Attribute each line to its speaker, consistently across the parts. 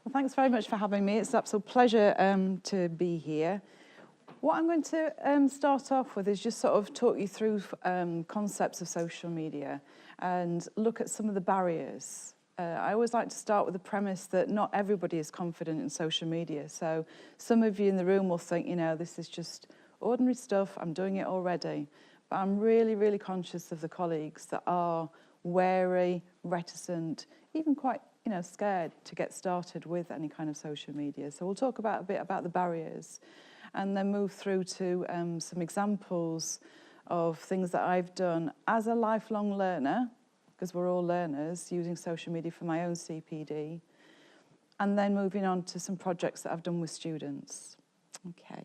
Speaker 1: Well, thanks very much for having me. It's an absolute pleasure to be here. What I'm going to start off with is just sort of talk you through concepts of social media and look at some of the barriers. I always like to start with the premise that not everybody is confident in social media. So some of you in the room will think, you know, this is just ordinary stuff, I'm doing it already. But I'm really, really conscious of the colleagues that are wary, reticent, even quite, you know, scared to get started with any kind of social media. So we'll talk about a bit about the barriers and then move through to some examples of things that I've done as a lifelong learner, because we're all learners, using social media for my own CPD, and then moving on to some projects that I've done with students. Okay.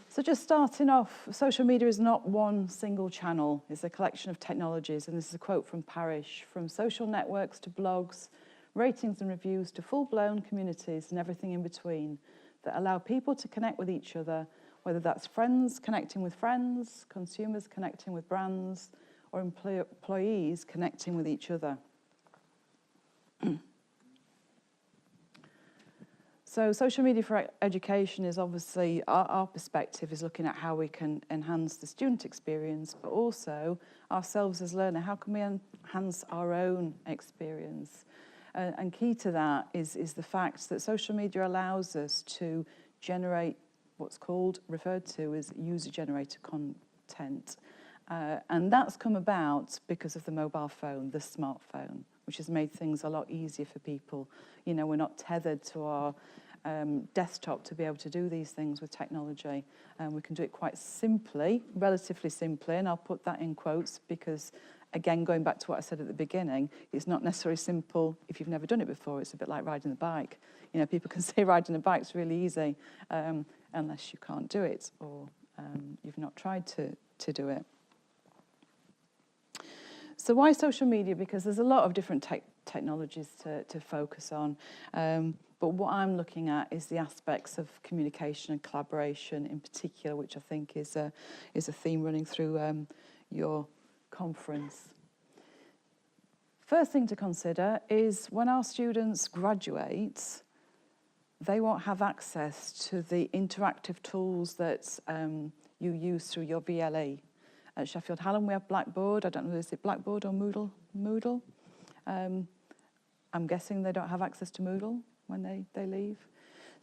Speaker 1: So just starting off, social media is not one single channel. It's a collection of technologies, and this is a quote from Parrish: from social networks to blogs, ratings and reviews to full-blown communities and everything in between that allow people to connect with each other, whether that's friends connecting with friends, consumers connecting with brands, or employees connecting with each other. So social media for education is obviously, our perspective is looking at how we can enhance the student experience, but also ourselves as learner, how can we enhance our own experience? And key to that is the fact that social media allows us to generate what's referred to as user-generated content. And that's come about because of the mobile phone, the smartphone, which has made things a lot easier for people. You know, we're not tethered to our desktop to be able to do these things with technology. We can do it quite simply, relatively simply, and I'll put that in quotes because, again, going back to what I said at the beginning, it's not necessarily simple if you've never done it before. It's a bit like riding a bike. You know, people can say riding a bike's really easy unless you can't do it or you've not tried to do it. So why social media? Because there's a lot of different technologies to focus on. But what I'm looking at is the aspects of communication and collaboration in particular, which I think is a theme running through your conference. First thing to consider is when our students graduate, they won't have access to the interactive tools that you use through your VLE. At Sheffield Hallam, we have Blackboard. I don't know, is it Blackboard or Moodle? Moodle. I'm guessing they don't have access to Moodle when they leave.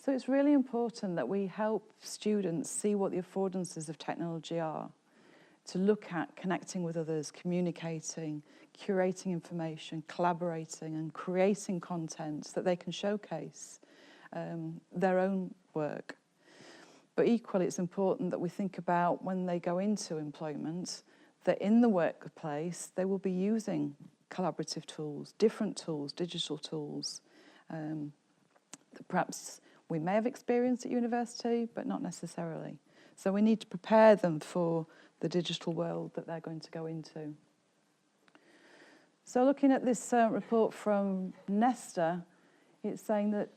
Speaker 1: So it's really important that we help students see what the affordances of technology are, to look at connecting with others, communicating, curating information, collaborating, and creating content that they can showcase their own work. But equally, it's important that we think about when they go into employment, that in the workplace, they will be using collaborative tools, different tools, digital tools, that perhaps we may have experienced at university, but not necessarily. So we need to prepare them for the digital world that they're going to go into. So looking at this report from Nesta, it's saying that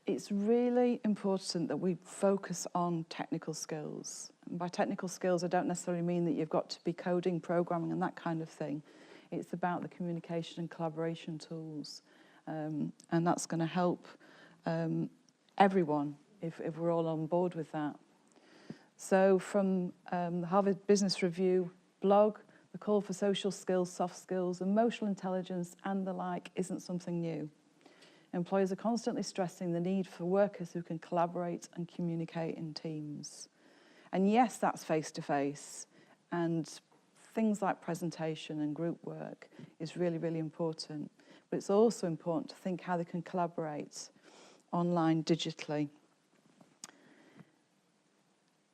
Speaker 1: it's really important that we focus on technical skills. And by technical skills, I don't necessarily mean that you've got to be coding, programming, and that kind of thing. It's about the communication and collaboration tools. And that's going to help everyone if we're all on board with that. So from the Harvard Business Review blog, the call for social skills, soft skills, emotional intelligence, and the like isn't something new. Employers are constantly stressing the need for workers who can collaborate and communicate in teams. And yes, that's face-to-face. And things like presentation and group work is really, really important. But it's also important to think how they can collaborate online, digitally.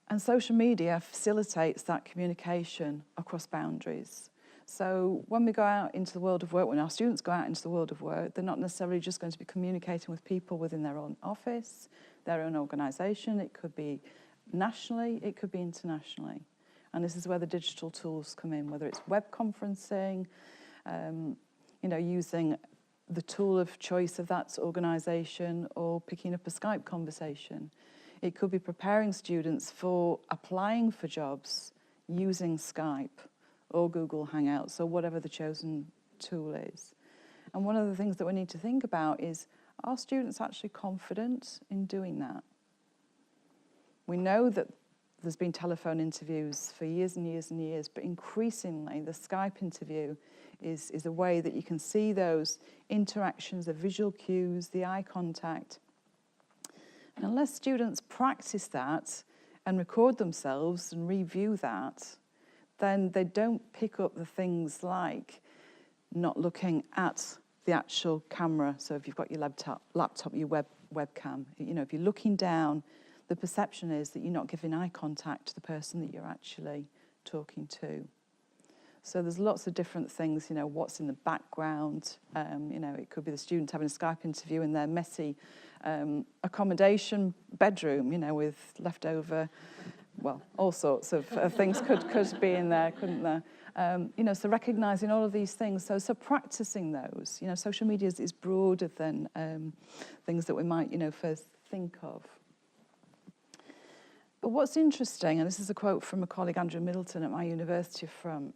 Speaker 1: And social media facilitates that communication across boundaries. So when we go out into the world of work, when our students go out into the world of work, they're not necessarily just going to be communicating with people within their own office, their own organisation. It could be nationally, it could be internationally. And this is where the digital tools come in, whether it's web conferencing, you know, using the tool of choice of that organisation or picking up a Skype conversation. It could be preparing students for applying for jobs using Skype or Google Hangouts or whatever the chosen tool is. And one of the things that we need to think about is, are students actually confident in doing that? We know that there's been telephone interviews for years and years and years, but increasingly the Skype interview is a way that you can see those interactions, the visual cues, the eye contact. And unless students practice that and record themselves and review that, then they don't pick up the things like not looking at the actual camera. So if you've got your laptop, your webcam, if you're looking down, the perception is that you're not giving eye contact to the person that you're actually talking to. So there's lots of different things, what's in the background. It could be the student having a Skype interview in their messy accommodation bedroom, with leftover, well, all sorts of things could be in there, couldn't there? So recognising all of these things, so practising those. Social media is broader than things that we might, first think of. But what's interesting, and this is a quote from a colleague, Andrew Middleton, at my university from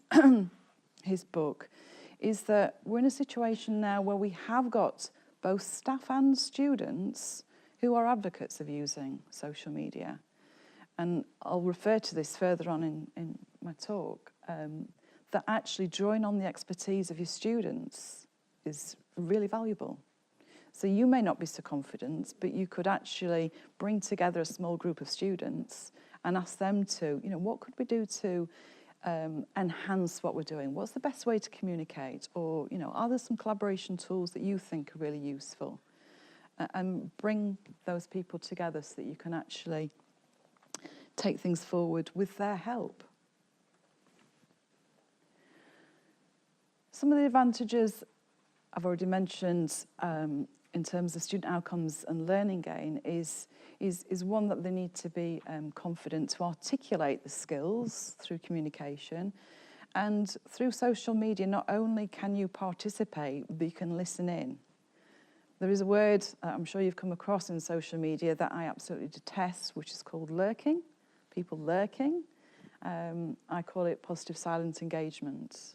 Speaker 1: his book, is that we're in a situation now where we have got both staff and students who are advocates of using social media. And I'll refer to this further on in my talk, that actually drawing on the expertise of your students is really valuable. So you may not be so confident, but you could actually bring together a small group of students and ask them to, what could we do to enhance what we're doing? What's the best way to communicate? Or, are there some collaboration tools that you think are really useful? And bring those people together so that you can actually take things forward with their help. Some of the advantages I've already mentioned in terms of student outcomes and learning gain is one that they need to be confident to articulate the skills through communication. And through social media, not only can you participate, but you can listen in. There is a word I'm sure you've come across in social media that I absolutely detest, which is called lurking, people lurking. I call it positive silent engagement.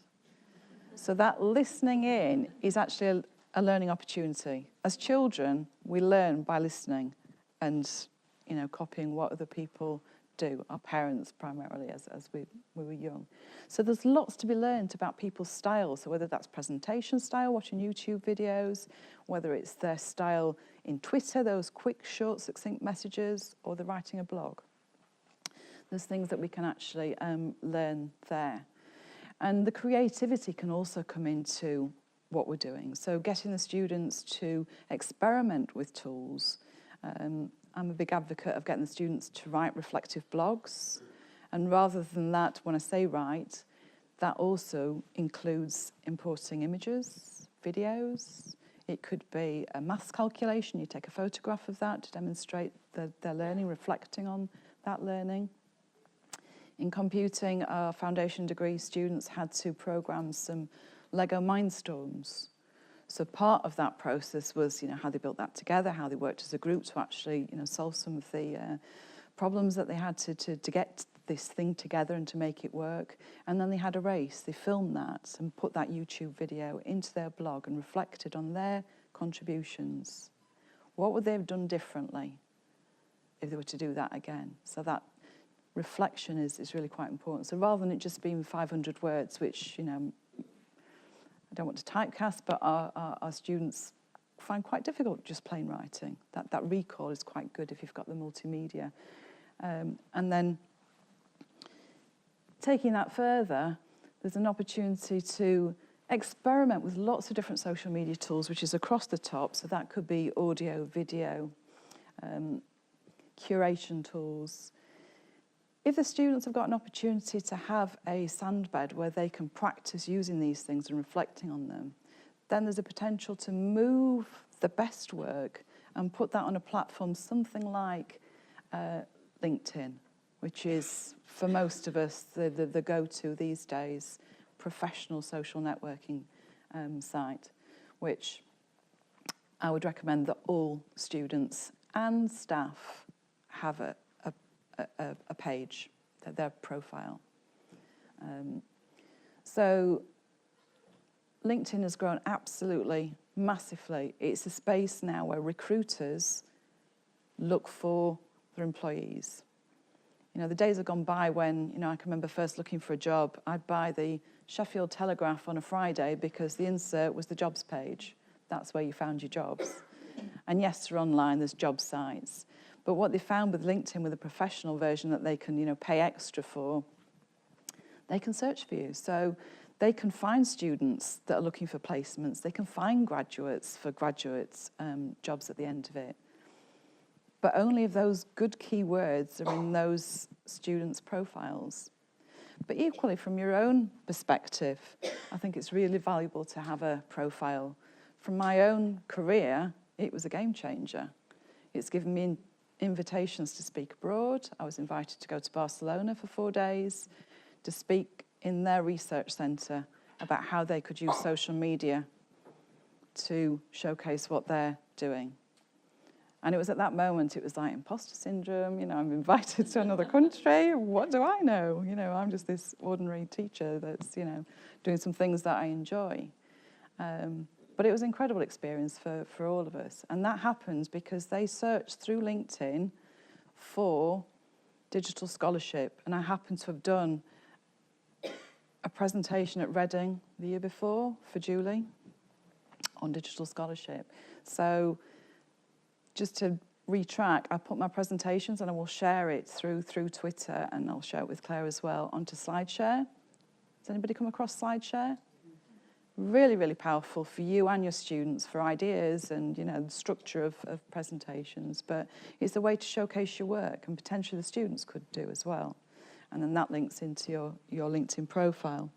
Speaker 1: So that listening in is actually a learning opportunity. As children, we learn by listening and, copying what other people do, our parents primarily as we were young. So there's lots to be learned about people's styles. So whether that's presentation style, watching YouTube videos, whether it's their style in Twitter, those quick, short, succinct messages, or they're writing a blog. There's things that we can actually learn there. And the creativity can also come into what we're doing. So getting the students to experiment with tools. I'm a big advocate of getting the students to write reflective blogs. And rather than that, when I say write, that also includes importing images, videos. It could be a maths calculation. You take a photograph of that to demonstrate their learning, reflecting on that learning. In computing, our foundation degree students had to program some Lego Mindstorms. So part of that process was, how they built that together, how they worked as a group to actually, solve some of the problems that they had to get this thing together and to make it work. And then they had a race. They filmed that and put that YouTube video into their blog and reflected on their contributions. What would they have done differently if they were to do that again? So that reflection is really quite important. So rather than it just being 500 words, which, I don't want to typecast, but our students find quite difficult just plain writing. That recall is quite good if you've got the multimedia. And then taking that further, there's an opportunity to experiment with lots of different social media tools, which is across the top. So that could be audio, video, curation tools. If the students have got an opportunity to have a sandbed where they can practice using these things and reflecting on them, then there's a potential to move the best work and put that on a platform, something like LinkedIn, which is, for most of us, the go-to these days, professional social networking site, which I would recommend that all students and staff have a page, their profile. So LinkedIn has grown absolutely massively. It's a space now where recruiters look for their employees. You know, the days have gone by when, you know, I can remember first looking for a job, I'd buy the Sheffield Telegraph on a Friday because the insert was the jobs page. That's where you found your jobs. And yes, they're online, there's job sites. But what they found with LinkedIn, with a professional version that they can, you know, pay extra for, they can search for you. So they can find students that are looking for placements. They can find graduates for graduates jobs at the end of it. But only if those good keywords are in those students' profiles. But equally, from your own perspective, I think it's really valuable to have a profile. From my own career, it was a game changer. It's given me invitations to speak abroad. I was invited to go to Barcelona for 4 days to speak in their research centre about how they could use social media to showcase what they're doing. And it was at that moment, it was like imposter syndrome, you know, I'm invited to another country, what do I know? You know, I'm just this ordinary teacher that's, you know, doing some things that I enjoy. But it was an incredible experience for all of us. And that happens because they searched through LinkedIn for digital scholarship. And I happened to have done a presentation at Reading the year before for Julie on digital scholarship. So just to retrack, I put my presentations and I will share it through Twitter, and I'll share it with Claire as well, onto SlideShare. Has anybody come across SlideShare? Really, really powerful for you and your students for ideas and, you know, the structure of presentations. But it's a way to showcase your work, and potentially the students could do as well. And then that links into your LinkedIn profile.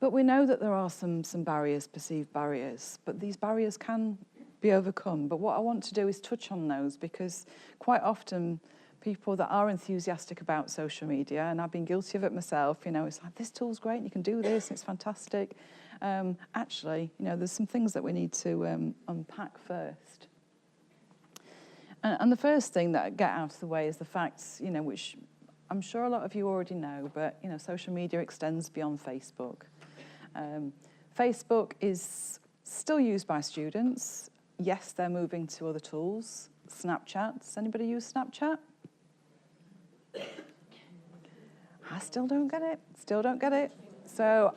Speaker 1: But we know that there are some barriers, perceived barriers, but these barriers can be overcome. But what I want to do is touch on those, because quite often people that are enthusiastic about social media, and I've been guilty of it myself, you know, it's like, this tool's great, and you can do this, and it's fantastic. Actually, you know, there's some things that we need to unpack first. And the first thing that I get out of the way is the facts, you know, which I'm sure a lot of you already know, but, you know, social media extends beyond Facebook. Facebook is still used by students. Yes, they're moving to other tools. Snapchat. Does anybody use Snapchat? I still don't get it. So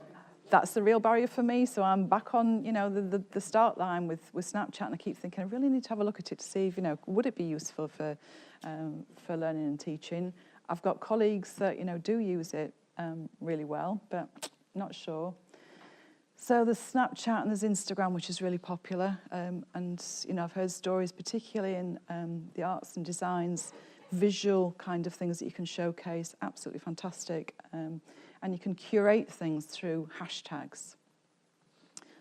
Speaker 1: that's the real barrier for me. So I'm back on, you know, the start line with Snapchat, and I keep thinking, I really need to have a look at it to see if, you know, would it be useful for learning and teaching. I've got colleagues that, you know, do use it really well, but not sure. So there's Snapchat and there's Instagram, which is really popular. And, you know, I've heard stories, particularly in the arts and designs, visual kind of things that you can showcase, absolutely fantastic. And you can curate things through hashtags.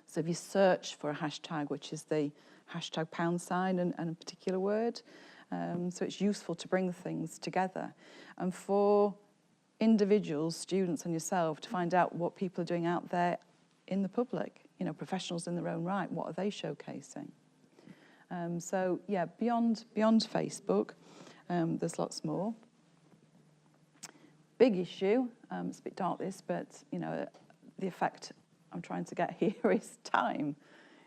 Speaker 1: So if you search for a hashtag, which is the hashtag £sign and a particular word, so it's useful to bring things together. And for individuals, students and yourself, to find out what people are doing out there in the public, you know, professionals in their own right, what are they showcasing? So yeah, beyond Facebook, there's lots more. Big issue, it's a bit dark this, but, you know, the effect I'm trying to get here is time.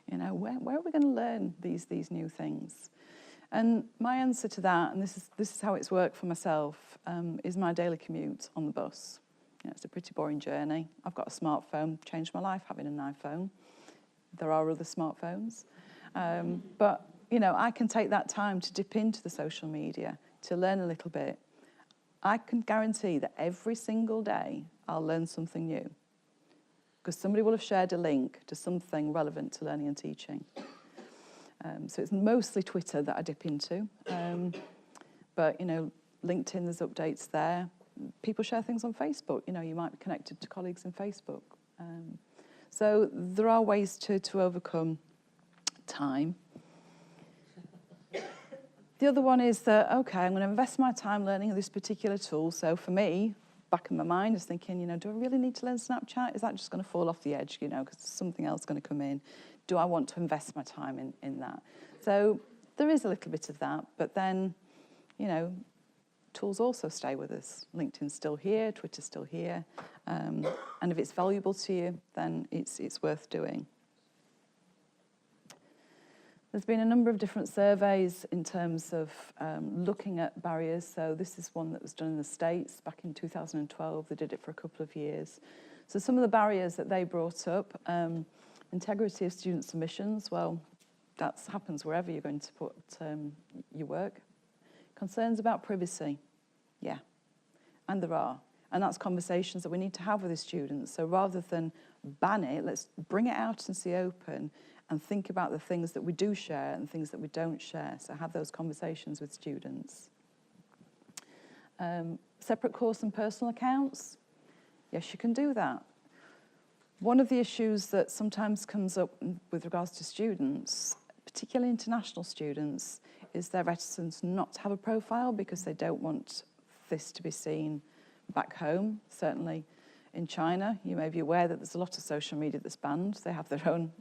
Speaker 1: You know, where are we going to learn these new things? And my answer to that, and this is how it's worked for myself, is my daily commute on the bus. You know, it's a pretty boring journey. I've got a smartphone, changed my life having an iPhone. There are other smartphones. But, you know, I can take that time to dip into the social media, to learn a little bit. I can guarantee that every single day I'll learn something new, because somebody will have shared a link to something relevant to learning and teaching. So it's mostly Twitter that I dip into. But, you know, LinkedIn, there's updates there. People share things on Facebook. You know, you might be connected to colleagues in Facebook. So there are ways to overcome time. The other one is that, okay, I'm going to invest my time learning this particular tool. So for me, back in my mind, I was thinking, you know, do I really need to learn Snapchat? Is that just going to fall off the edge, you know, because something else is going to come in? Do I want to invest my time in that? So there is a little bit of that, but then, you know, tools also stay with us. LinkedIn's still here, Twitter's still here, and if it's valuable to you, then it's worth doing. There's been a number of different surveys in terms of looking at barriers. So this is one that was done in the States back in 2012. They did it for a couple of years. So some of the barriers that they brought up, integrity of student submissions. Well, that happens wherever you're going to put your work. Concerns about privacy. Yeah, and there are. And that's conversations that we need to have with the students. So rather than ban it, let's bring it out into the open and think about the things that we do share and things that we don't share. So have those conversations with students. Separate course and personal accounts. Yes, you can do that. One of the issues that sometimes comes up with regards to students, particularly international students, is their reticence not to have a profile because they don't want this to be seen back home. Certainly in China, you may be aware that there's a lot of social media that's banned. They have their own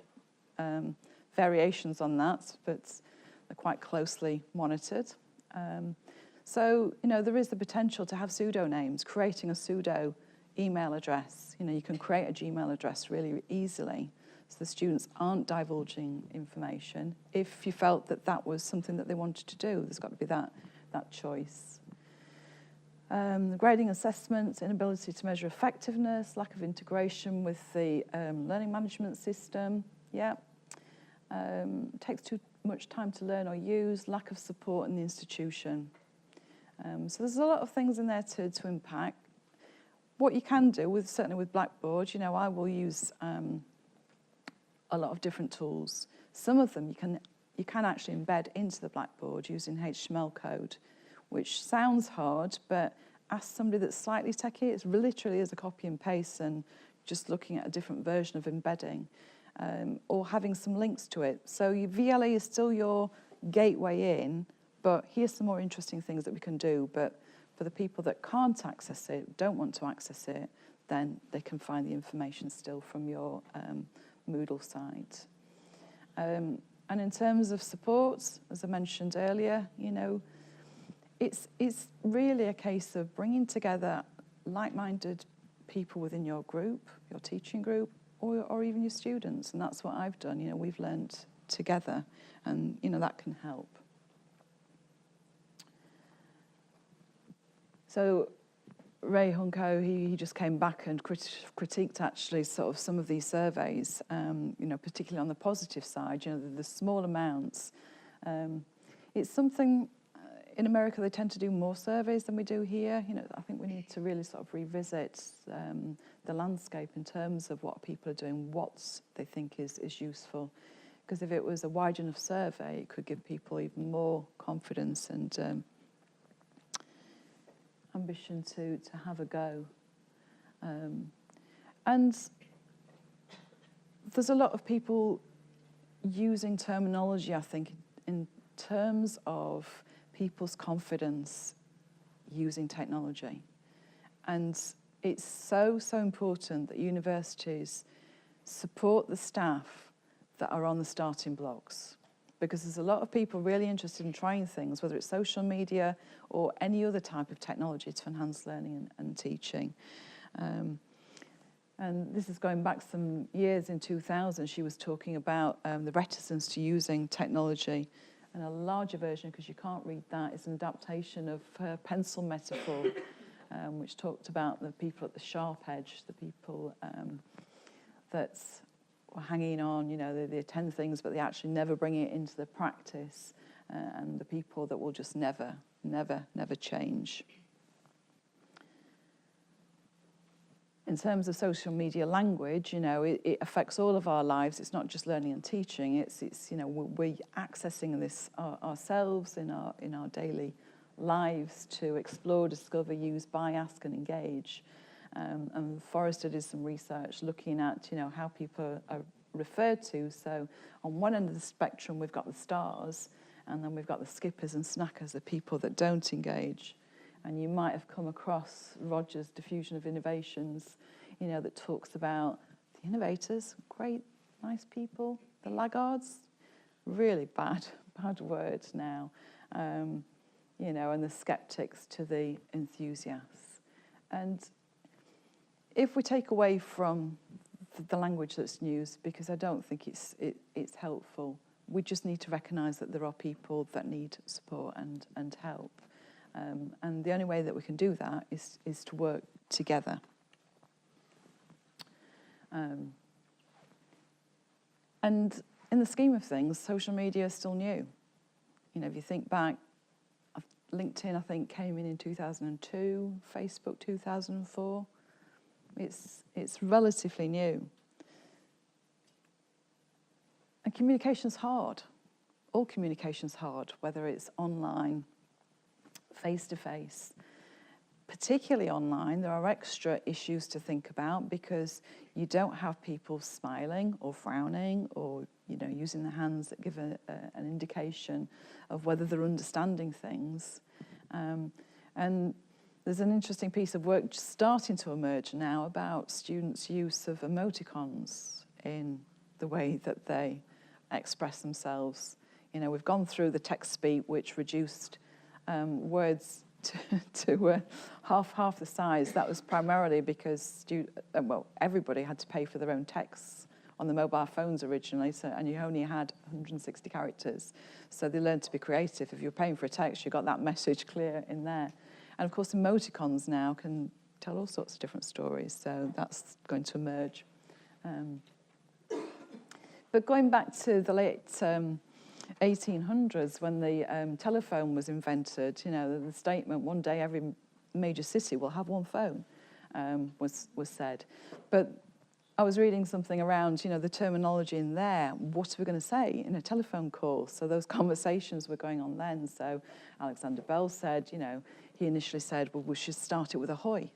Speaker 1: variations on that, but they're quite closely monitored. So, there is the potential to have pseudonames, creating a pseudo email address. You can create a Gmail address really easily, so the students aren't divulging information. If you felt that that was something that they wanted to do, there's got to be that choice. Grading assessments, inability to measure effectiveness, lack of integration with the learning management system. Yeah. Takes too much time to learn or use, lack of support in the institution. So there's a lot of things in there to impact. What you can do, certainly with Blackboard, I will use a lot of different tools. Some of them you can actually embed into the Blackboard using HTML code, which sounds hard, but ask somebody that's slightly techie, it's literally is a copy and paste and just looking at a different version of embedding. Or having some links to it. So your VLE is still your gateway in, but here's some more interesting things that we can do. But for the people that can't access it, don't want to access it, then they can find the information still from your Moodle site. And in terms of support, as I mentioned earlier, it's really a case of bringing together like-minded people within your group, your teaching group, or even your students, and that's what I've done. We've learned together, and that can help. So Ray Hunko, he just came back and critiqued actually sort of some of these surveys, particularly on the positive side, the small amounts. It's something, in America they tend to do more surveys than we do here. I think we need to really sort of revisit the landscape in terms of what people are doing, what they think is useful. Because if it was a wide enough survey, it could give people even more confidence and ambition to have a go. And there's a lot of people using terminology, I think, in terms of people's confidence using technology. And it's so important that universities support the staff that are on the starting blocks, because there's a lot of people really interested in trying things, whether it's social media or any other type of technology to enhance learning and teaching. And this is going back some years. In 2000, she was talking about the reticence to using technology. And a larger version, because you can't read that, is an adaptation of her pencil metaphor, which talked about the people at the sharp edge, the people that were hanging on, they attend things, but they actually never bring it into the practice, and the people that will just never change. In terms of social media language, it affects all of our lives. It's not just learning and teaching. It's we're accessing this ourselves in our daily lives to explore, discover, use, buy, ask, and engage. And Forrester did some research looking at how people are referred to. So on one end of the spectrum, we've got the stars, and then we've got the skippers and snackers, the people that don't engage. And you might have come across Roger's Diffusion of Innovations, that talks about the innovators, great, nice people, the laggards, really bad word now. you know, and the skeptics to the enthusiasts. And if we take away from the language that's used, because I don't think it's helpful, we just need to recognise that there are people that need support and help. And the only way that we can do that is to work together. And in the scheme of things, social media is still new. You know, if you think back, LinkedIn, I think, came in 2002, Facebook 2004. It's relatively new. And communication's hard. All communication's hard, whether it's online, face-to-face. Particularly online, there are extra issues to think about because you don't have people smiling or frowning or, you know, using the hands that give an indication of whether they're understanding things. And there's an interesting piece of work starting to emerge now about students' use of emoticons in the way that they express themselves. You know, we've gone through the text speak, which reduced words to half the size. That was primarily because everybody had to pay for their own texts on the mobile phones originally, and you only had 160 characters. So they learned to be creative. If you're paying for a text, you got that message clear in there. And of course, emoticons now can tell all sorts of different stories, so that's going to emerge. But going back to the late 1800s, when the telephone was invented, you know, the statement, one day every major city will have one phone, was said. But I was reading something around, you know, the terminology in there. What are we going to say in a telephone call? So those conversations were going on then. So Alexander Bell said, you know, he initially said, well, we should start it with ahoy,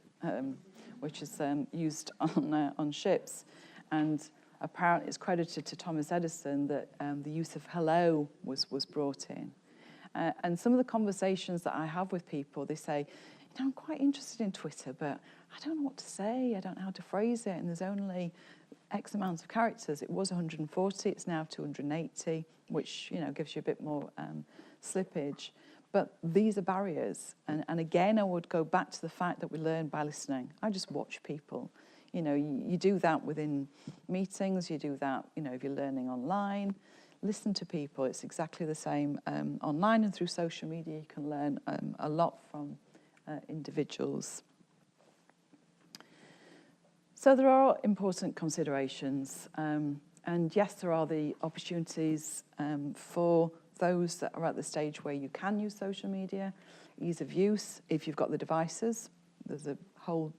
Speaker 1: which is used on ships. And apparently it's credited to Thomas Edison that the use of hello was brought in. And some of the conversations that I have with people, they say, you know, I'm quite interested in Twitter, but I don't know what to say. I don't know how to phrase it. And there's only X amount of characters. It was 140. It's now 280, which, you know, gives you a bit more slippage. But these are barriers. And again, I would go back to the fact that we learn by listening. I just watch people. You know, you do that within meetings. You do that, you know, if you're learning online. Listen to people. It's exactly the same online and through social media. You can learn a lot from individuals. So there are important considerations. And yes, there are the opportunities for those that are at the stage where you can use social media. Ease of use, if you've got the devices. There's a whole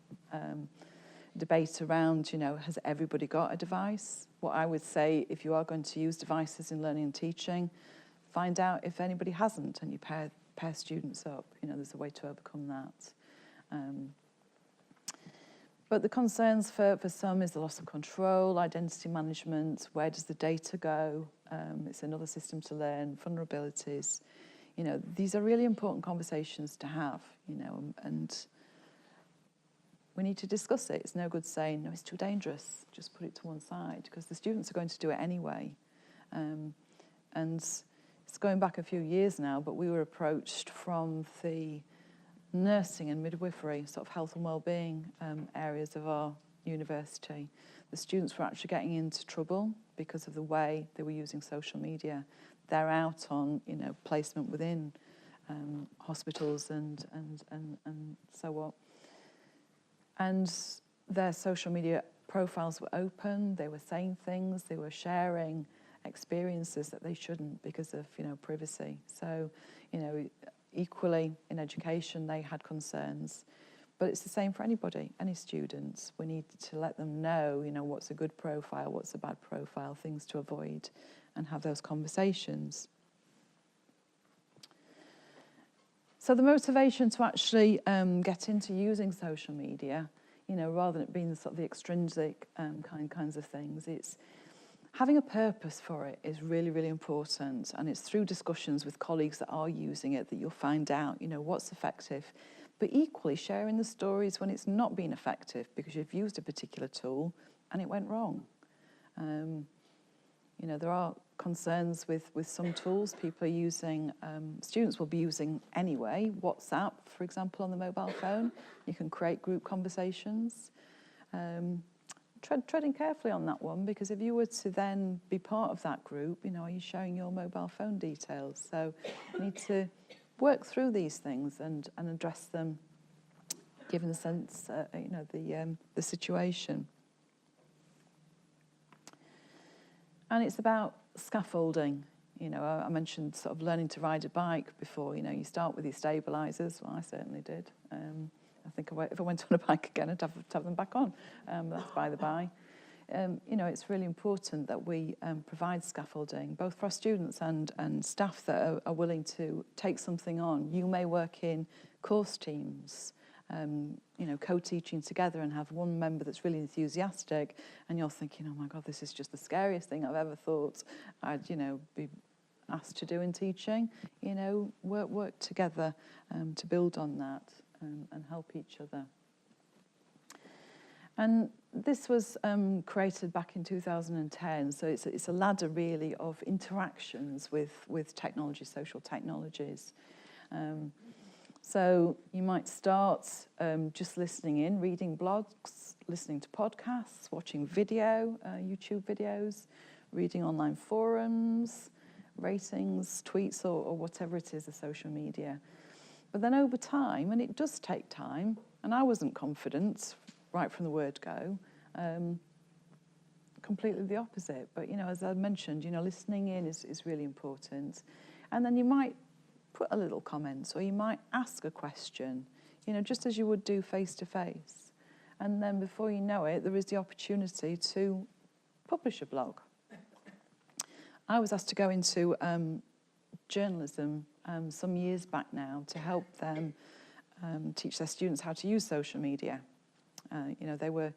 Speaker 1: debate around, you know, has everybody got a device? What I would say, if you are going to use devices in learning and teaching, find out if anybody hasn't and you pair students up. You know, there's a way to overcome that. But the concerns for some is the loss of control, identity management, where does the data go? It's another system to learn, vulnerabilities. You know, these are really important conversations to have, you know, and we need to discuss it. It's no good saying, no, it's too dangerous, just put it to one side, because the students are going to do it anyway. And it's going back a few years now, but we were approached from the nursing and midwifery, sort of health and well-being areas of our university. The students were actually getting into trouble because of the way they were using social media. They're out on, you know, placement within hospitals and so on. And their social media profiles were open, they were saying things, they were sharing experiences that they shouldn't because of, you know, privacy. So, you know, equally in education they had concerns, but it's the same for anybody, any students. We need to let them know, you know, what's a good profile, what's a bad profile, things to avoid, and have those conversations. So the motivation to actually get into using social media, you know, rather than it being sort of the extrinsic kinds of things, it's having a purpose for it is really, really important. And it's through discussions with colleagues that are using it that you'll find out, you know, what's effective. But equally sharing the stories when it's not been effective because you've used a particular tool and it went wrong. You You know, there are concerns with some tools people are using, students will be using anyway. WhatsApp, for example, on the mobile phone. You can create group conversations. Treading carefully on that one, because if you were to then be part of that group, you know, are you showing your mobile phone details? So you need to work through these things and address them, given the sense, you know, the situation. And it's about scaffolding. You know, I mentioned sort of learning to ride a bike before. You know, you start with your stabilisers. Well, I certainly did. I think if I went on a bike again, I'd have them back on. That's by the by. You know, it's really important that we provide scaffolding, both for our students and staff that are willing to take something on. You may work in course teams, you know, co-teaching together and have one member that's really enthusiastic, and you're thinking, oh my God, this is just the scariest thing I've ever thought I'd, you know, be asked to do in teaching. You know, work together to build on that and help each other. And this was created back in 2010, so it's a ladder really of interactions with technology, social technologies. So you might start just listening in, reading blogs, listening to podcasts, watching video, YouTube videos, reading online forums, ratings, tweets, or whatever it is, the social media. But then over time, and it does take time, and I wasn't confident right from the word go, completely the opposite. But, you know, as I mentioned, you know, listening in is really important. And then you might put a little comment, or you might ask a question, you know, just as you would do face-to-face. And then before you know it, there is the opportunity to publish a blog. I was asked to go into journalism some years back now to help them teach their students how to use social media. You know, they were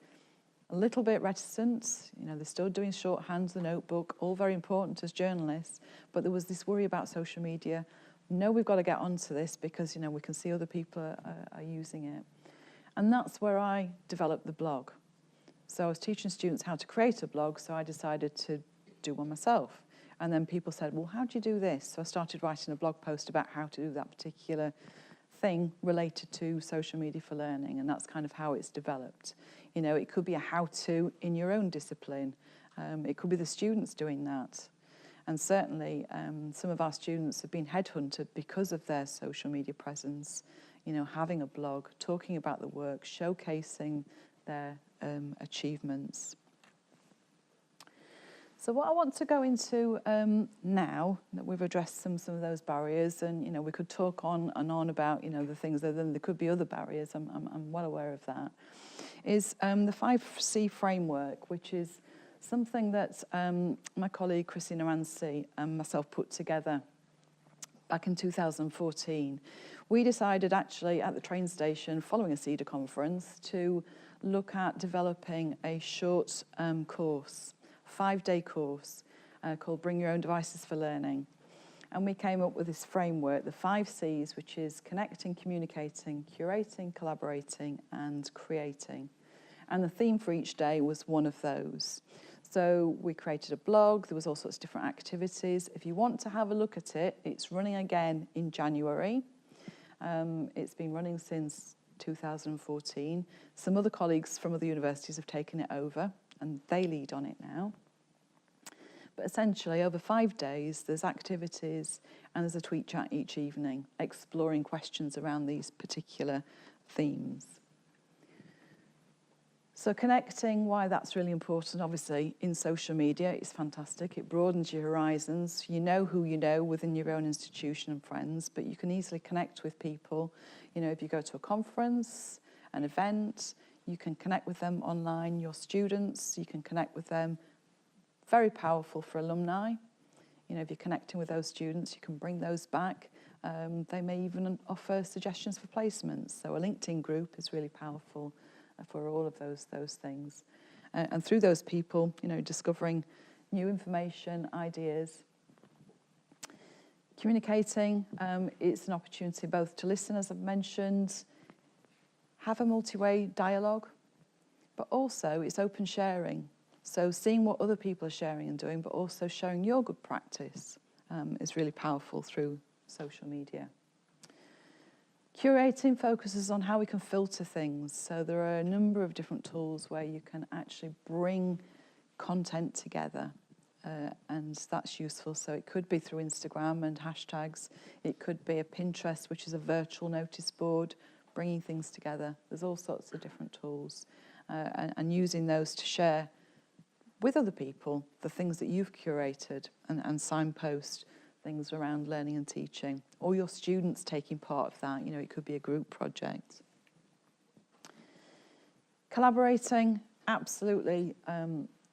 Speaker 1: a little bit reticent. You know, they're still doing shorthand, the notebook, all very important as journalists, but there was this worry about social media. No, we've got to get onto this because, you know, we can see other people are using it. And that's where I developed the blog. So I was teaching students how to create a blog, so I decided to do one myself. And then people said, well, how do you do this? So I started writing a blog post about how to do that particular thing related to social media for learning, and that's kind of how it's developed. You know, it could be a how-to in your own discipline. It could be the students doing that. And certainly some of our students have been headhunted because of their social media presence, you know, having a blog, talking about the work, showcasing their achievements. So what I want to go into now that we've addressed some of those barriers, and, you know, we could talk on and on about, you know, the things that then there could be other barriers, I'm well aware of that, is the 5C framework, which is something that my colleague Christina Rancy and myself put together back in 2014. We decided actually at the train station, following a CEDA conference, to look at developing a short course, 5-day course called Bring Your Own Devices for Learning. And we came up with this framework, the 5 C's, which is connecting, communicating, curating, collaborating, and creating. And the theme for each day was one of those. So we created a blog, there was all sorts of different activities. If you want to have a look at it, it's running again in January. It's been running since 2014. Some other colleagues from other universities have taken it over, and they lead on it now. But essentially, over 5 days, there's activities and there's a tweet chat each evening, exploring questions around these particular themes. So connecting, why that's really important, obviously, in social media, it's fantastic. It broadens your horizons. You know who you know within your own institution and friends, but you can easily connect with people. You know, if you go to a conference, an event, you can connect with them online. Your students, you can connect with them. Very powerful for alumni. You know, if you're connecting with those students, you can bring those back. They may even offer suggestions for placements. So a LinkedIn group is really powerful for all of those things. And through those people, you know, discovering new information, ideas. Communicating, it's an opportunity both to listen, as I've mentioned, have a multi-way dialogue, but also it's open sharing. So seeing what other people are sharing and doing, but also showing your good practice is really powerful through social media. Curating focuses on how we can filter things. So there are a number of different tools where you can actually bring content together, and that's useful. So it could be through Instagram and hashtags. It could be a Pinterest, which is a virtual notice board, bringing things together. There's all sorts of different tools, and using those to share with other people the things that you've curated, and signpost things around learning and teaching, or your students taking part of that. You know, it could be a group project. Collaborating, absolutely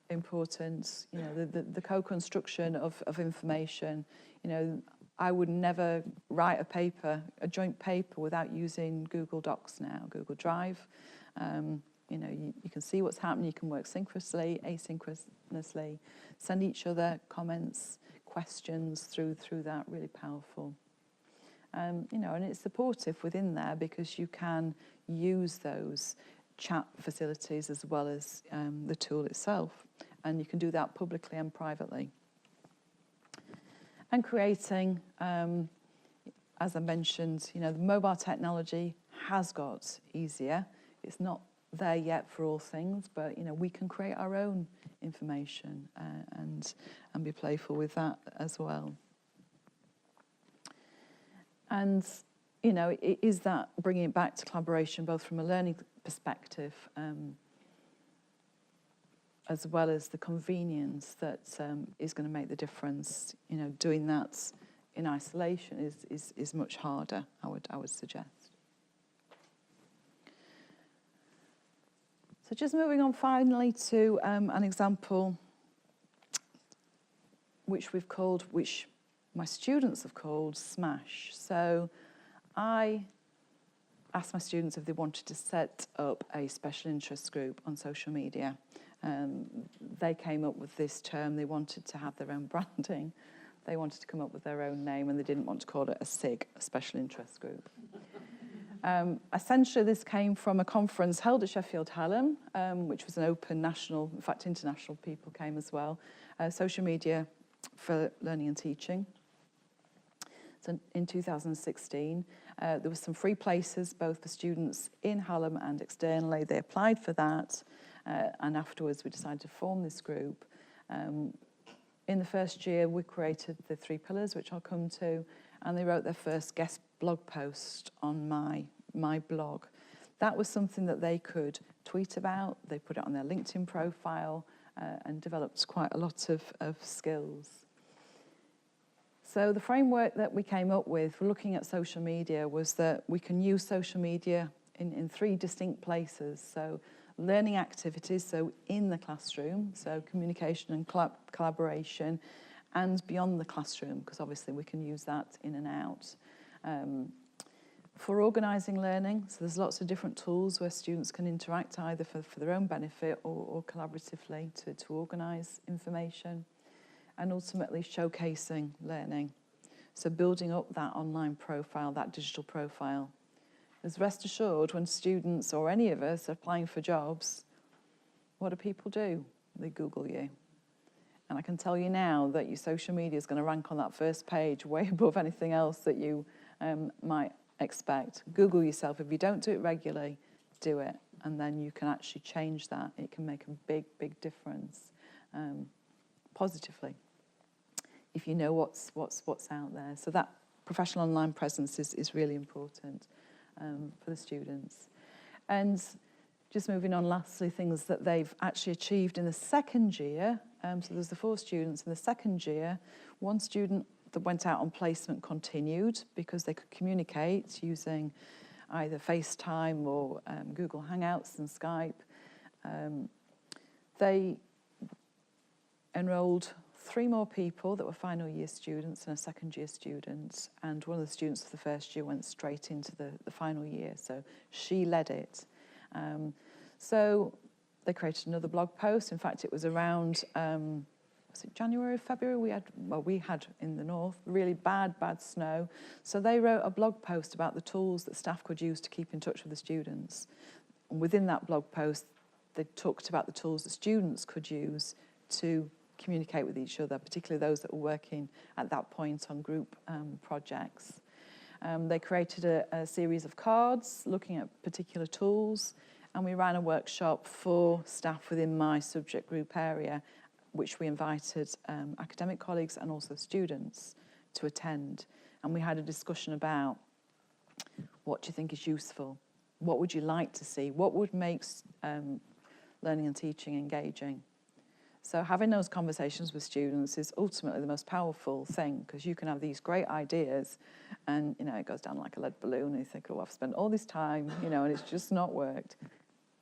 Speaker 1: important. You know, the co-construction of information. You know, I would never write a joint paper without using Google Docs now, Google Drive. You know, you can see what's happening, you can work synchronously, asynchronously, send each other comments, questions through that, really powerful. You know, and it's supportive within there because you can use those chat facilities as well as the tool itself, and you can do that publicly and privately. And creating, as I mentioned, you know, the mobile technology has got easier. It's not there yet for all things, but you know, we can create our own information and be playful with that as well. And you know, it is that bringing it back to collaboration, both from a learning perspective as well as the convenience that is going to make the difference. You know, doing that in isolation is much harder, I would suggest. So just moving on finally to an example which my students have called Smash. So I asked my students if they wanted to set up a special interest group on social media. They came up with this term. They wanted to have their own branding. They wanted to come up with their own name, and they didn't want to call it a SIG, a special interest group. Essentially, this came from a conference held at Sheffield Hallam, which was an open national, in fact, international people came as well, social media for learning and teaching. So in 2016, there were some free places, both for students in Hallam and externally. They applied for that, and afterwards we decided to form this group. In the first year, we created the 3 pillars, which I'll come to, and they wrote their first guest blog post on my blog. That was something that they could tweet about. They put it on their LinkedIn profile and developed quite a lot of skills. So the framework that we came up with for looking at social media was that we can use social media in 3 distinct places. So learning activities, so in the classroom, so communication and collaboration, and beyond the classroom, because obviously we can use that in and out. For organising learning, so there's lots of different tools where students can interact either for their own benefit or collaboratively to organise information, and ultimately showcasing learning. So building up that online profile, that digital profile. As rest assured, when students or any of us are applying for jobs, what do people do? They Google you. And I can tell you now that your social media is going to rank on that first page way above anything else that you might expect. Google yourself. If you don't do it regularly, do it. And then you can actually change that. It can make a big, big difference positively if you know what's out there. So that professional online presence is really important for the students. And just moving on, lastly, things that they've actually achieved in the second year. So there's the 4 students in the second year. 1 student that went out on placement continued because they could communicate using either FaceTime or Google Hangouts and Skype. They enrolled 3 more people that were final year students and a second year student, and one of the students of the first year went straight into the final year, so she led it. So they created another blog post. In fact, it was around was it January or February? We had in the north really bad snow. So they wrote a blog post about the tools that staff could use to keep in touch with the students. And within that blog post, they talked about the tools that students could use to communicate with each other, particularly those that were working at that point on group projects. They created a series of cards looking at particular tools, and we ran a workshop for staff within my subject group area, which we invited academic colleagues and also students to attend. And we had a discussion about, what do you think is useful? What would you like to see? What would make learning and teaching engaging? So having those conversations with students is ultimately the most powerful thing, because you can have these great ideas and, you know, it goes down like a lead balloon and you think, oh, I've spent all this time, you know, and it's just not worked.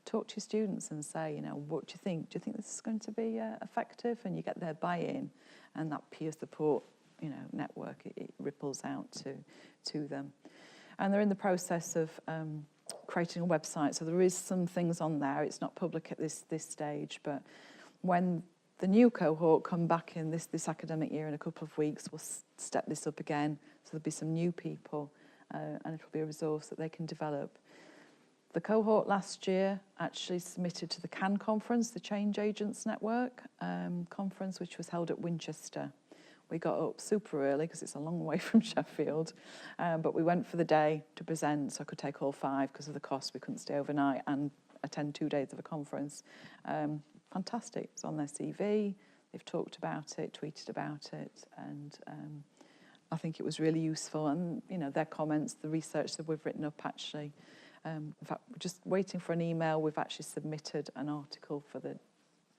Speaker 1: Talk to your students and say, you know, what do you think? Do you think this is going to be effective? And you get their buy-in, and that peer support, you know, network, it ripples out to them. And they're in the process of creating a website. So there is some things on there. It's not public at this stage, but when the new cohort come back in this academic year in a couple of weeks, we'll step this up again. So there'll be some new people, and it'll be a resource that they can develop. The cohort last year actually submitted to the CAN conference, the Change Agents Network conference, which was held at Winchester. We got up super early because it's a long way from Sheffield, but we went for the day to present, so I could take all 5 because of the cost. We couldn't stay overnight and attend 2 days of a conference. Fantastic. It's on their CV. They've talked about it, tweeted about it, and I think it was really useful. And, you know, their comments, the research that we've written up actually, in fact, we're just waiting for an email. We've actually submitted an article for the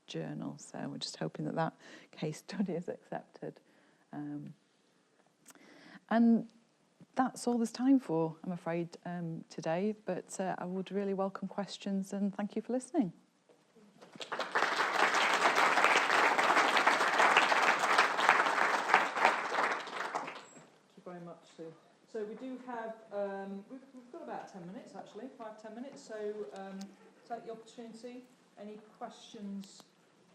Speaker 1: journal, so we're just hoping that that case study is accepted. And that's all there's time for, I'm afraid, today, but I would really welcome questions, and thank you for listening. Very much, Sue. So we do have, we've got about 10 minutes actually, 5-10 minutes, so take the opportunity. Any questions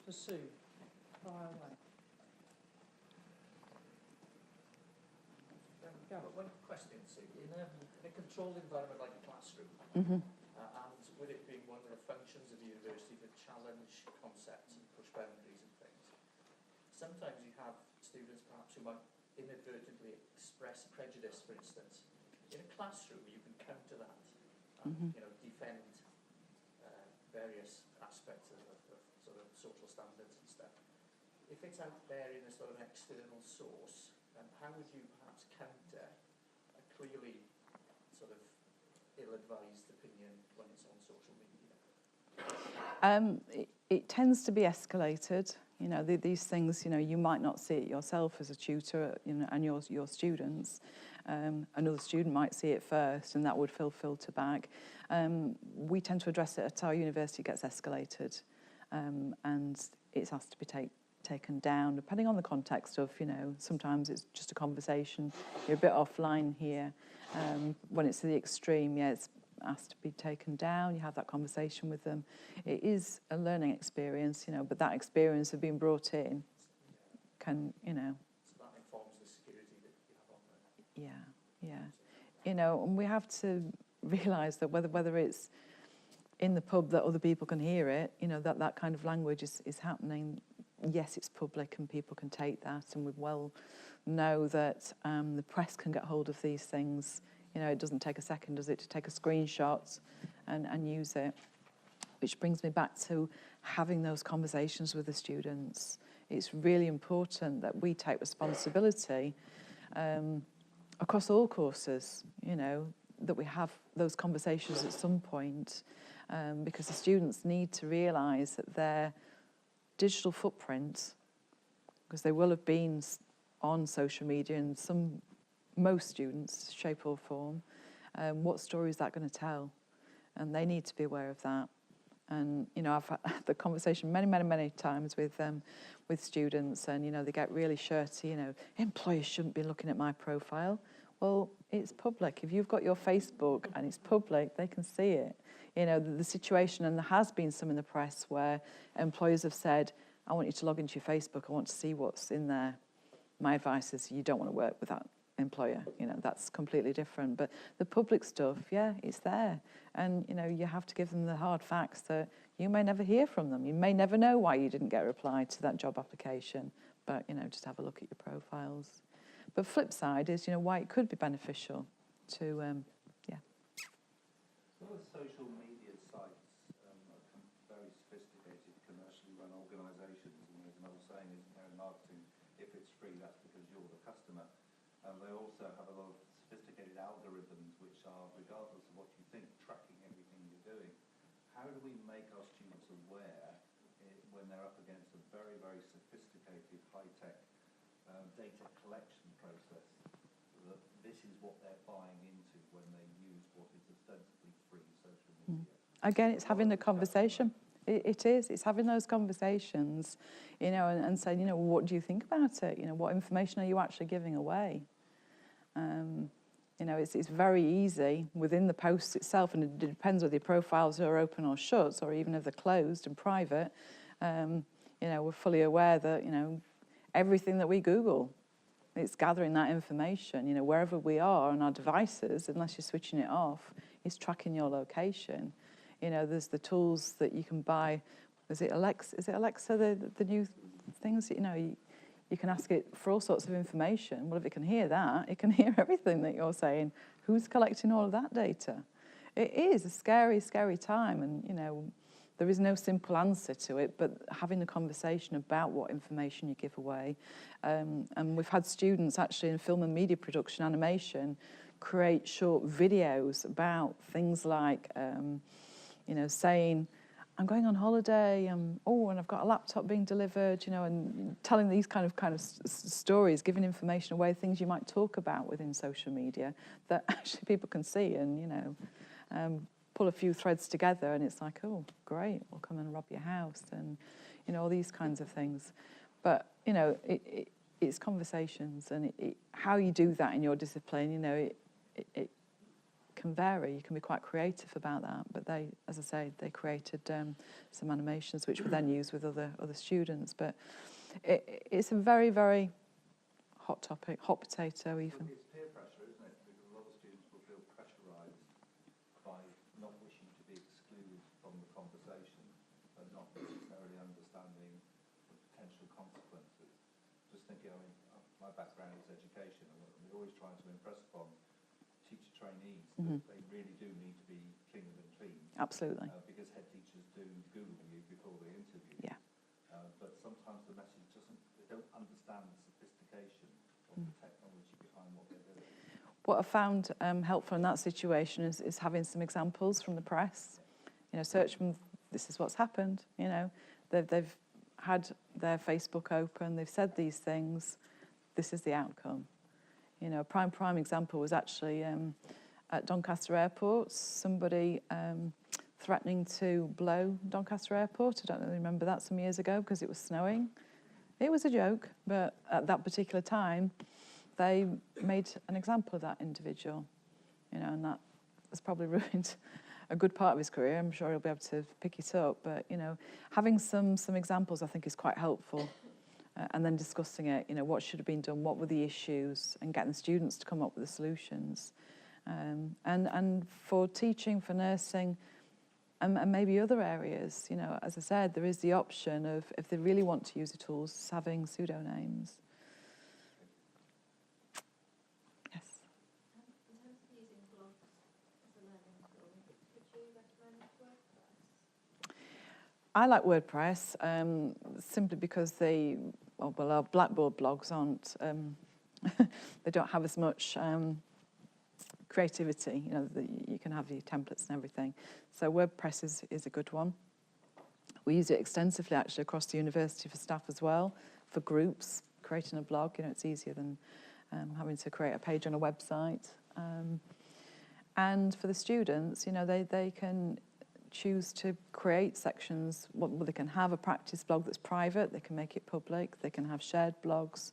Speaker 1: for Sue? Fire away.
Speaker 2: One question, Sue. In a controlled environment like a classroom,
Speaker 1: Mm-hmm.
Speaker 2: And with it being one of the functions of the university to challenge concepts and push boundaries and things, sometimes you have students perhaps who might inadvertently express prejudice, for instance. In a classroom, you can counter that and you know, defend various aspects of sort of social standards and stuff. If it's out there in a sort of external source, how would you perhaps counter a clearly sort of ill-advised opinion when it's on social media?
Speaker 1: It tends to be escalated. You know, these things, you know, you might not see it yourself as a tutor, you know, and your students. Another student might see it first, and that would filter back. We tend to address it at our university. It gets escalated, and it's asked to be taken down, depending on the context of, you know, sometimes it's just a conversation. You're a bit offline here. When it's to the extreme, yeah, it's asked to be taken down. You have that conversation with them. It is a learning experience, you know, but that experience of being brought in can, you know.
Speaker 2: So that informs the security that you have on there.
Speaker 1: Yeah. You know, and we have to realise that whether it's in the pub that other people can hear it, you know, that kind of language is happening. Yes, it's public and people can take that, and we well know that the press can get hold of these things. You know, it doesn't take a second, does it, to take a screenshot and use it. Which brings me back to having those conversations with the students. It's really important that we take responsibility across all courses, you know, that we have those conversations at some point, because the students need to realise that their digital footprint, because they will have been on social media in most students, shape or form, what story is that going to tell? And they need to be aware of that. And, you know, I've had the conversation many times with students, and, you know, they get really shirty, you know, employers shouldn't be looking at my profile. Well, it's public. If you've got your Facebook and it's public, they can see it. You know, the situation, and there has been some in the press where employers have said, I want you to log into your Facebook, I want to see what's in there. My advice is you don't want to work with that employer. That's completely different. But the public stuff, yeah, it's there. And, you have to give them the hard facts that you may never hear from them. You may never know why you didn't get a reply to that job application. But, just have a look at your profiles. But flip side is, why it could be beneficial to,
Speaker 3: Some of the social media sites are very sophisticated, commercially run organisations, and there's an old saying, isn't there, in marketing, if it's free, that's because you're the customer. And they also have a lot of sophisticated algorithms which are, regardless of what you think, tracking everything you're doing. How do we make our students aware when they're up against a very, very sophisticated, high-tech data collection process, that this is what they're buying into when they use what is ostensibly free social media?
Speaker 1: Again, it's having the conversation. It is. It's having those conversations, and saying, what do you think about it? What information are you actually giving away? It's very easy within the post itself, and it depends whether your profiles are open or shut, or even if they're closed and private. We're fully aware that, everything that we Google, it's gathering that information. Wherever we are on our devices, unless you're switching it off, it's tracking your location. There's the tools that you can buy. Is it Alexa? The new things? You can ask it for all sorts of information. Well, if it can hear that, it can hear everything that you're saying. Who's collecting all of that data? It is a scary, scary time, and there is no simple answer to it, but having a conversation about what information you give away. And we've had students actually in film and media production, animation, create short videos about things like, saying, I'm going on holiday, and I've got a laptop being delivered, and telling these kind of stories, giving information away, things you might talk about within social media that actually people can see, and, pull a few threads together, and it's like, oh, great, we'll come and rob your house, and, all these kinds of things. But, it's conversations, and how you do that in your discipline, it can vary. You can be quite creative about that. But they, as I say, they created some animations which were then used with other students. But it's a very, very hot topic, hot potato even.
Speaker 3: It's peer pressure, isn't it? Because a lot of students will feel pressurised by not wishing to be excluded from the conversation, but not necessarily understanding the potential consequences. Just thinking, my background is education, and we're always trying to impress upon teacher trainees that they really do need to be cleaner than clean.
Speaker 1: Absolutely.
Speaker 3: Because head teachers do Google you before they interview you.
Speaker 1: Yeah.
Speaker 3: But sometimes the message they don't understand the sophistication of the technology behind what they're doing.
Speaker 1: What I found helpful in that situation is having some examples from the press. Search from, this is what's happened. They've had their Facebook open, they've said these things, this is the outcome. A prime example was actually at Doncaster Airport, somebody threatening to blow Doncaster Airport. I don't really remember that some years ago because it was snowing. It was a joke, but at that particular time, they made an example of that individual, and that has probably ruined a good part of his career. I'm sure he'll be able to pick it up, but, having some examples I think is quite helpful. And then discussing it, what should have been done, what were the issues, and getting the students to come up with the solutions. And for teaching, for nursing, and maybe other areas, as I said, there is the option of, if they really want to use the tools, having pseudonames. Yes?
Speaker 4: In terms of using blogs as a learning tool, could you recommend WordPress?
Speaker 1: I like WordPress simply because our Blackboard blogs aren't, they don't have as much creativity, you can have your templates and everything. So WordPress is a good one. We use it extensively actually across the university for staff as well, for groups, creating a blog, it's easier than having to create a page on a website. And for the students, they can choose to create sections. Well, they can have a practice blog that's private, they can make it public, they can have shared blogs.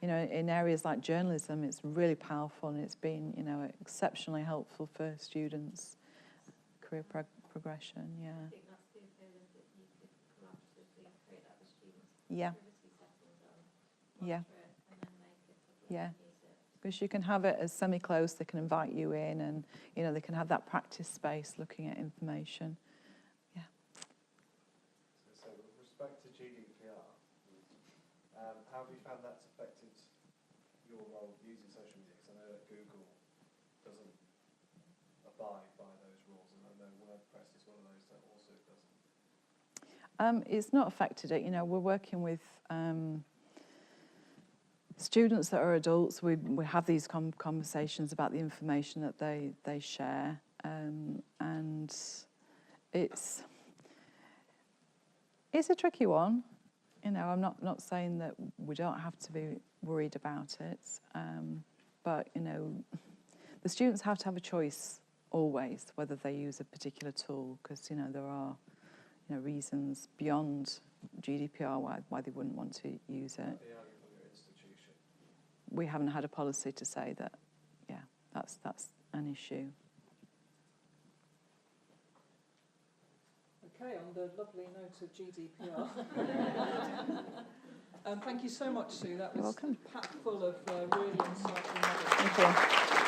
Speaker 1: In areas like journalism, it's really powerful, and it's been, exceptionally helpful for students' career progression, yeah.
Speaker 4: I think that's the appeal, that you could collaboratively create that with students.
Speaker 1: Yeah.
Speaker 4: Privacy settings on,
Speaker 1: Yeah.
Speaker 4: monitor it, and then make it public
Speaker 1: Yeah.
Speaker 4: and use it.
Speaker 1: because you can have it as semi-closed. They can invite you in, and they can have that practice space looking at information.
Speaker 5: So with respect to GDPR, how have you found that's affected your role using social media? Because I know that Google doesn't abide by those rules, and I know WordPress is one of those that also doesn't.
Speaker 1: It's not affected it. We're working with students that are adults. We have these conversations about the information that they share, and it's a tricky one. I'm not saying that we don't have to be worried about it, but the students have to have a choice always whether they use a particular tool, because there are reasons beyond GDPR why they wouldn't want to use it.
Speaker 5: From your institution.
Speaker 1: We haven't had a policy to say that, that's an issue.
Speaker 6: Okay, on the lovely note of GDPR. Thank you so much, Sue. That was
Speaker 1: You're welcome.
Speaker 6: packed full of really insightful knowledge.
Speaker 1: Thank you.